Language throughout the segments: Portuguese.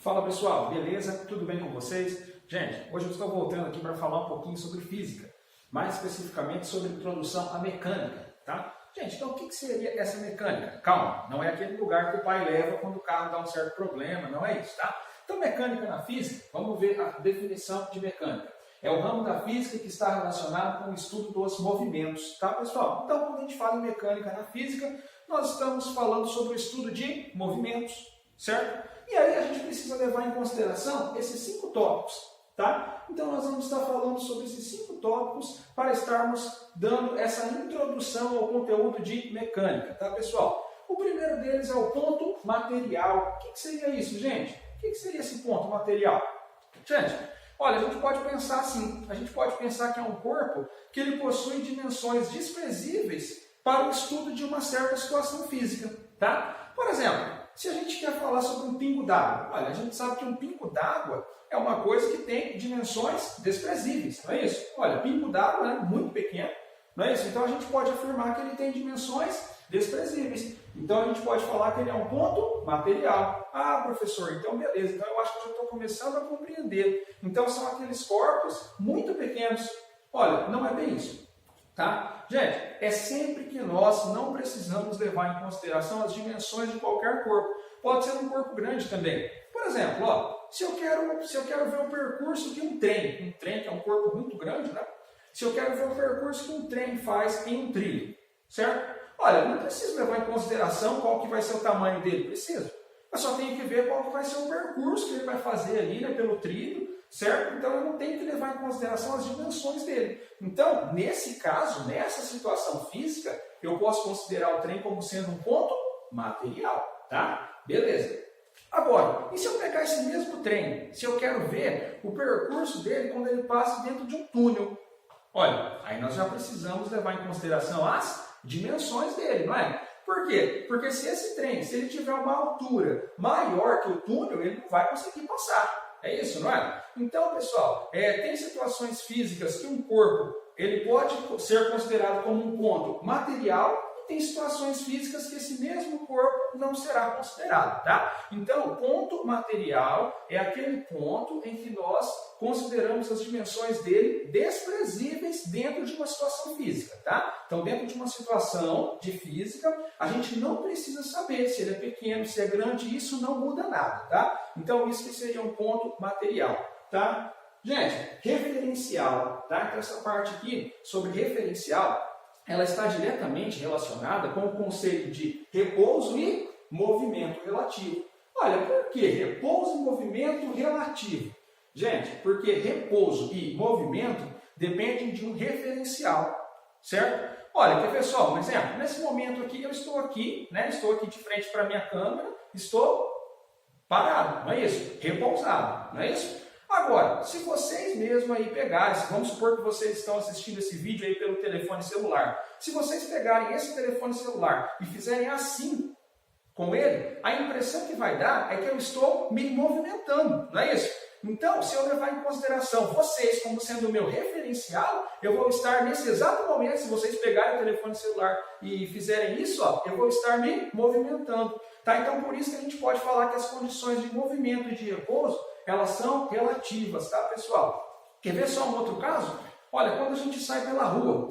Fala pessoal, beleza? Tudo bem com vocês? Gente, hoje eu estou voltando aqui para falar um pouquinho sobre física, mais especificamente sobre introdução à mecânica, tá? Gente, então o que seria essa mecânica? Calma, não é aquele lugar que o pai leva quando o carro dá um certo problema, não é isso, tá? Então mecânica na física, vamos ver a definição de mecânica. É o ramo da física que está relacionado com o estudo dos movimentos, tá pessoal? Então quando a gente fala em mecânica na física, nós estamos falando sobre o estudo de movimentos, certo? E aí a gente precisa levar em consideração esses 5 tópicos, tá? Então nós vamos estar falando sobre esses 5 tópicos para estarmos dando essa introdução ao conteúdo de mecânica, tá pessoal? O primeiro deles é o ponto material. O que seria isso, gente? O que seria esse ponto material? Gente, olha, a gente pode pensar assim, a gente pode pensar que é um corpo que ele possui dimensões desprezíveis para o estudo de uma certa situação física, tá? Por exemplo, se a gente quer falar sobre um pingo d'água, olha, a gente sabe que um pingo d'água é uma coisa que tem dimensões desprezíveis, não é isso? Olha, pingo d'água é muito pequeno, não é isso? Então a gente pode afirmar que ele tem dimensões desprezíveis. Então a gente pode falar que ele é um ponto material. Ah, professor, então beleza, então eu acho que eu já estou começando a compreender. Então são aqueles corpos muito pequenos. Olha, não é bem isso. Tá? Gente, é sempre que nós não precisamos levar em consideração as dimensões de qualquer corpo. Pode ser um corpo grande também. Por exemplo, ó, se eu quero ver o percurso que um trem que é um corpo muito grande, né? Se eu quero ver o percurso que um trem faz em um trilho, certo? Olha, não preciso levar em consideração qual que vai ser o tamanho dele, preciso. Eu só tenho que ver qual que vai ser o percurso que ele vai fazer ali, né, pelo trilho, certo? Então eu não tenho que levar em consideração as dimensões dele. Então, nesse caso, nessa situação física, eu posso considerar o trem como sendo um ponto material, tá? Beleza. Agora, e se eu pegar esse mesmo trem, se eu quero ver o percurso dele quando ele passa dentro de um túnel? Olha, aí nós já precisamos levar em consideração as dimensões dele, não é? Por quê? Porque se esse trem, se ele tiver uma altura maior que o túnel, ele não vai conseguir passar. É isso, não é? Então, pessoal, tem situações físicas que um corpo ele pode ser considerado como um ponto material e tem situações físicas que esse mesmo corpo não será considerado, tá? Então, o ponto material é aquele ponto em que nós consideramos as dimensões dele desprezíveis dentro de uma situação física, tá? Então, dentro de uma situação de física, a gente não precisa saber se ele é pequeno, se é grande, isso não muda nada, tá? Então, isso que seria um ponto material, tá? Gente, referencial, tá? Então, essa parte aqui sobre referencial, ela está diretamente relacionada com o conceito de repouso e movimento relativo. Olha, por que repouso e movimento relativo? Gente, porque repouso e movimento dependem de um referencial, certo? Olha, quer ver só um exemplo? Nesse momento aqui, eu estou aqui, né? Estou aqui de frente para a minha câmera, estou parado, não é isso? Repousado, não é isso? Agora, se vocês mesmo aí pegarem, vamos supor que vocês estão assistindo esse vídeo aí pelo telefone celular, se vocês pegarem esse telefone celular e fizerem assim com ele, a impressão que vai dar é que eu estou me movimentando, não é isso? Então, se eu levar em consideração vocês como sendo o meu referencial, eu vou estar nesse exato momento, se vocês pegarem o telefone celular e fizerem isso, ó, eu vou estar me movimentando. Tá? Então, por isso que a gente pode falar que as condições de movimento e de repouso, elas são relativas, tá, pessoal? Quer ver só um outro caso? Olha, quando a gente sai pela rua,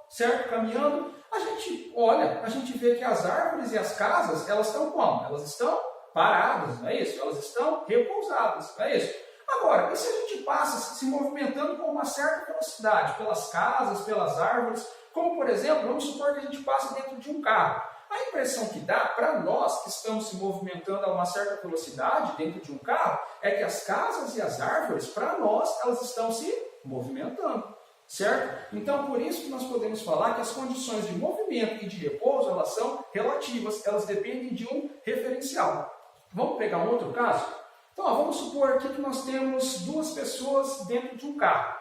certo? Caminhando, a gente olha, a gente vê que as árvores e as casas, elas estão como? Elas estão paradas, não é isso? Elas estão repousadas, não é isso? Agora, e se a gente passa se movimentando com uma certa velocidade, pelas casas, pelas árvores, como por exemplo, vamos supor que a gente passa dentro de um carro. A impressão que dá para nós que estamos se movimentando a uma certa velocidade dentro de um carro é que as casas e as árvores, para nós, elas estão se movimentando, certo? Então, por isso que nós podemos falar que as condições de movimento e de repouso, elas são relativas, elas dependem de um referencial. Vamos pegar um outro caso? Então, ó, vamos supor aqui que nós temos 2 pessoas dentro de um carro,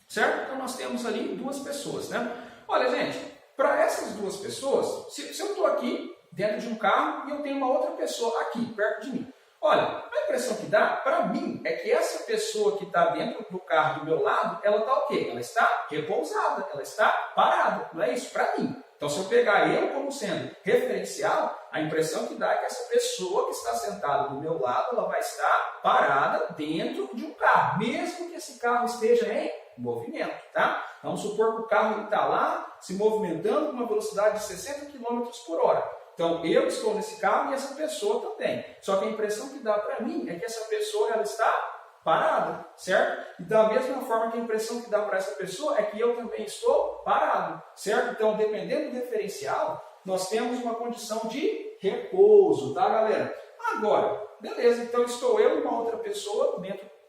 certo? Então, nós temos ali 2 pessoas, né? Olha, gente, para essas 2 pessoas, se eu estou aqui dentro de um carro e eu tenho uma outra pessoa aqui, perto de mim. Olha, a impressão que dá, para mim, é que essa pessoa que está dentro do carro do meu lado, ela está o quê? Ela está repousada, ela está parada, não é isso? Para mim. Então, se eu pegar eu como sendo referencial, a impressão que dá é que essa pessoa que está sentada do meu lado, ela vai estar parada dentro de um carro, mesmo que esse carro esteja em movimento, tá? Vamos supor que o carro está lá se movimentando com uma velocidade de 60 km por hora. Então, eu estou nesse carro e essa pessoa também. Só que a impressão que dá para mim é que essa pessoa ela está parada, certo? E da mesma forma que a impressão que dá para essa pessoa é que eu também estou parado, certo? Então, dependendo do referencial, nós temos uma condição de repouso, tá, galera? Agora, beleza, então estou eu e uma outra pessoa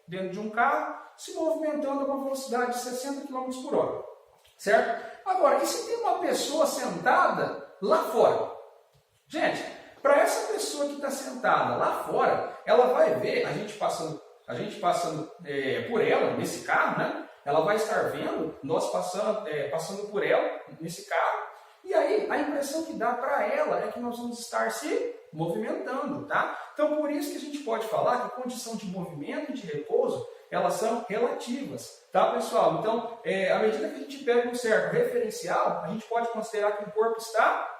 dentro de um carro, se movimentando a uma velocidade de 60 km por hora, certo? Agora, e se tem uma pessoa sentada lá fora? Gente, para essa pessoa que está sentada lá fora, ela vai ver a gente passando por ela nesse carro, né? Ela vai estar vendo nós passando por ela nesse carro. E aí, a impressão que dá para ela é que nós vamos estar se movimentando, tá? Então, por isso que a gente pode falar que a condição de movimento e de repouso, elas são relativas, tá, pessoal? Então, à medida que a gente pega um certo referencial, a gente pode considerar que o corpo está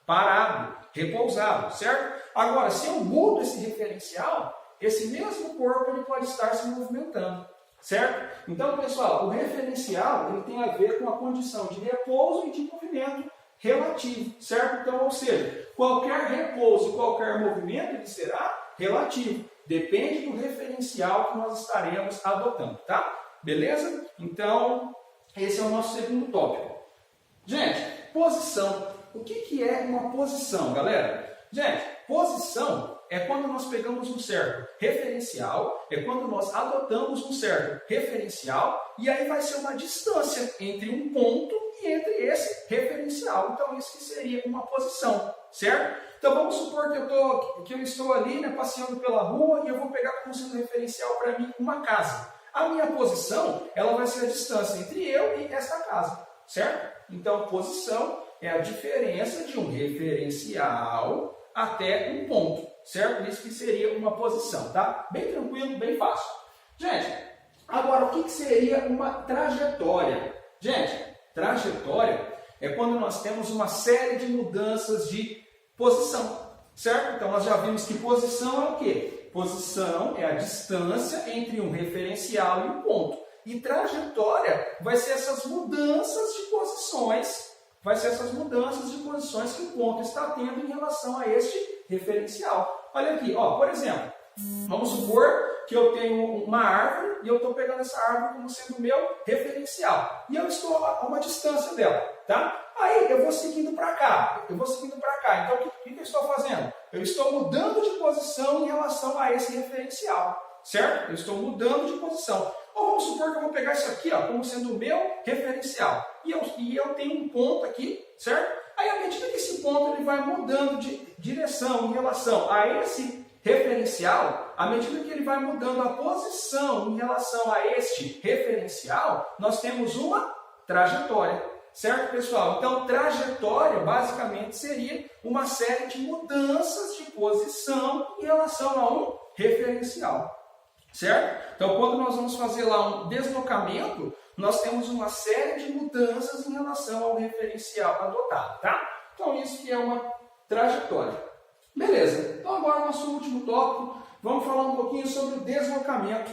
parado, repousado, certo? Agora, se eu mudo esse referencial, esse mesmo corpo ele pode estar se movimentando, certo? Então, pessoal, o referencial ele tem a ver com a condição de repouso e de movimento relativo, certo? Então, ou seja, qualquer repouso, qualquer movimento ele será relativo. Depende do referencial que nós estaremos adotando, tá? Beleza? Então, esse é o nosso segundo tópico. Gente, posição. O que é uma posição, galera? Gente, posição é quando nós pegamos um certo referencial, é quando nós adotamos um certo referencial, e aí vai ser uma distância entre um ponto e entre esse referencial. Então, isso que seria uma posição, certo? Então, vamos supor que eu estou ali, né, passeando pela rua e eu vou pegar como sendo referencial para mim uma casa. A minha posição, ela vai ser a distância entre eu e esta casa, certo? Então, posição é a diferença de um referencial até um ponto, certo? Isso que seria uma posição, tá? Bem tranquilo, bem fácil. Gente, agora o que seria uma trajetória? Gente, trajetória é quando nós temos uma série de mudanças de posição, certo? Então, nós já vimos que posição é o quê? Posição é a distância entre um referencial e um ponto. E trajetória vai ser essas mudanças de posições, que o ponto está tendo em relação a este referencial. Olha aqui, ó, por exemplo, vamos supor que eu tenho uma árvore e eu estou pegando essa árvore como sendo meu referencial. E eu estou a uma distância dela, tá? Aí eu vou seguindo para cá, Então, o que eu estou fazendo? Eu estou mudando de posição em relação a esse referencial, certo? Eu estou mudando de posição. Ou vamos supor que eu vou pegar isso aqui, ó, como sendo o meu referencial. E eu tenho um ponto aqui, certo? Aí, à medida que esse ponto ele vai mudando de direção em relação a esse referencial, à medida que ele vai mudando a posição em relação a este referencial, nós temos uma trajetória. Certo, pessoal? Então, trajetória, basicamente, seria uma série de mudanças de posição em relação a um referencial. Certo? Então, quando nós vamos fazer lá um deslocamento, nós temos uma série de mudanças em relação ao referencial adotado, tá? Então, isso que é uma trajetória. Beleza. Então, agora, nosso último tópico, vamos falar um pouquinho sobre o deslocamento.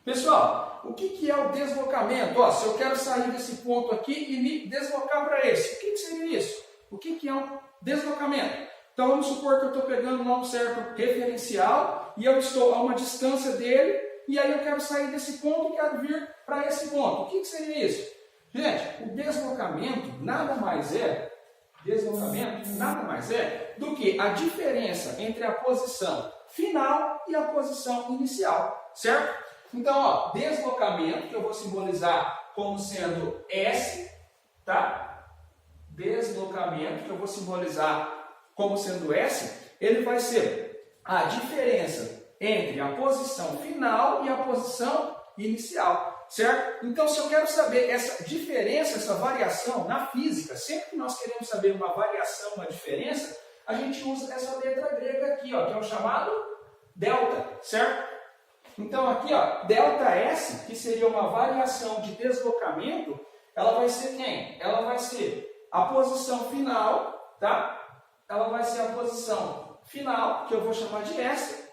Pessoal, o que é o deslocamento? Ó, se eu quero sair desse ponto aqui e me deslocar para esse, o que seria isso? O que é um deslocamento? Então, vamos supor que eu estou pegando lá um certo referencial e eu estou a uma distância dele e aí eu quero sair desse ponto e quero vir para esse ponto. O que seria isso? Gente, o deslocamento nada mais é do que a diferença entre a posição final e a posição inicial, certo? Então, ó, deslocamento, que eu vou simbolizar como sendo S, tá? Deslocamento, que eu vou simbolizar como sendo S, ele vai ser a diferença entre a posição final e a posição inicial, certo? Então, se eu quero saber essa diferença, essa variação na física, sempre que nós queremos saber uma variação, uma diferença, a gente usa essa letra grega aqui, ó, que é o chamado delta, certo? Então, aqui, ó, ΔS, que seria uma variação de deslocamento, ela vai ser quem? Ela vai ser a posição final, tá? Ela vai ser a posição final, que eu vou chamar de S,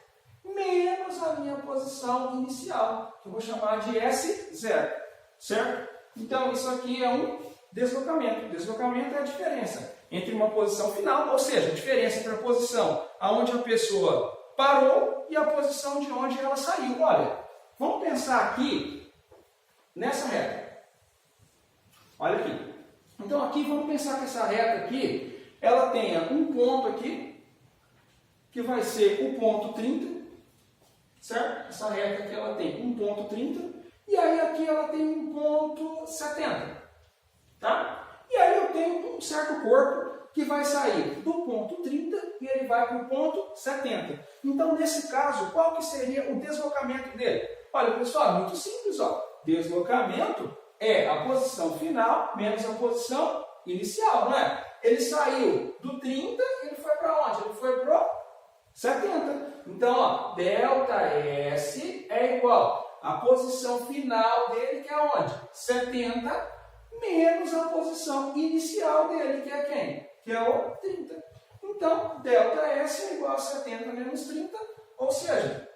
menos a minha posição inicial, que eu vou chamar de S0, certo? Então, isso aqui é um deslocamento. Deslocamento é a diferença entre uma posição final, ou seja, a diferença entre a posição onde a pessoa parou e a posição de onde ela saiu. Olha, vamos pensar aqui nessa reta. Olha aqui. Então, aqui, vamos pensar que essa reta aqui, ela tenha um ponto aqui, que vai ser o ponto 30, certo? Essa reta aqui, ela tem um ponto 30, e aí aqui ela tem um ponto 70, tá? E aí eu tenho um certo corpo que vai sair do ponto 30 e ele vai para o ponto 70. Então, nesse caso, qual que seria o deslocamento dele? Olha, pessoal, é muito simples, ó. Deslocamento é a posição final menos a posição inicial, não é? Ele saiu do 30 e ele foi para onde? Ele foi para o 70. Então, ó, ΔS é igual à posição final dele, que é onde? 70, menos a posição inicial dele, que é quem? Que é o 30. Então, ΔS é igual a 70 menos 30, ou seja,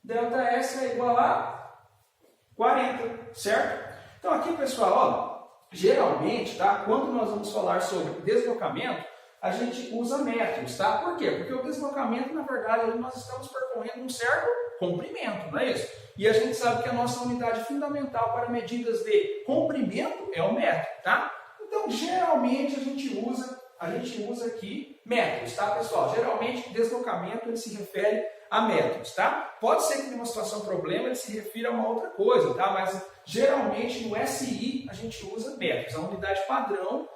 ΔS é igual a 40, certo? Então, aqui, pessoal, ó, geralmente, tá, quando nós vamos falar sobre deslocamento, a gente usa metros, tá? Por quê? Porque o deslocamento, na verdade, nós estamos percorrendo um certo comprimento, não é isso? E a gente sabe que a nossa unidade fundamental para medidas de comprimento é o metro, tá? Então, geralmente, a gente usa aqui metros, tá, pessoal? Geralmente, deslocamento ele se refere a metros, tá? Pode ser que numa situação problema ele se refira a uma outra coisa, tá? Mas geralmente no SI a gente usa metros. A unidade padrão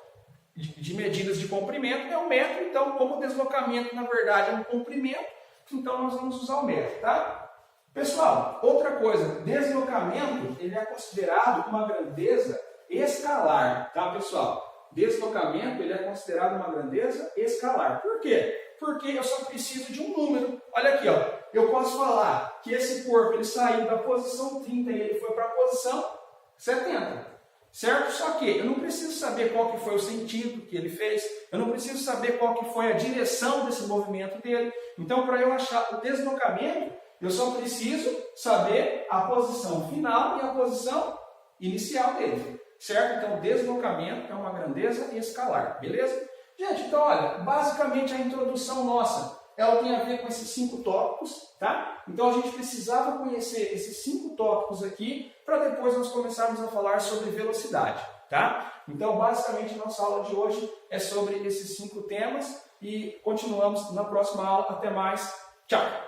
de medidas de comprimento é o metro. Então, como o deslocamento na verdade é um comprimento, então nós vamos usar o metro, tá? Pessoal, outra coisa, deslocamento ele é considerado uma grandeza escalar, tá, pessoal? Deslocamento ele é considerado uma grandeza escalar. Por quê? Porque eu só preciso de um número. Olha aqui, ó. Eu posso falar que esse corpo ele saiu da posição 30 e ele foi para a posição 70. Certo? Só que eu não preciso saber qual que foi o sentido que ele fez. Eu não preciso saber qual que foi a direção desse movimento dele. Então, para eu achar o deslocamento, eu só preciso saber a posição final e a posição inicial dele. Certo? Então, deslocamento é uma grandeza escalar. Beleza? Gente, então olha, basicamente a introdução nossa, ela tem a ver com esses 5 tópicos, tá? Então a gente precisava conhecer esses 5 tópicos aqui, para depois nós começarmos a falar sobre velocidade, tá? Então basicamente a nossa aula de hoje é sobre esses 5 temas e continuamos na próxima aula. Até mais, tchau!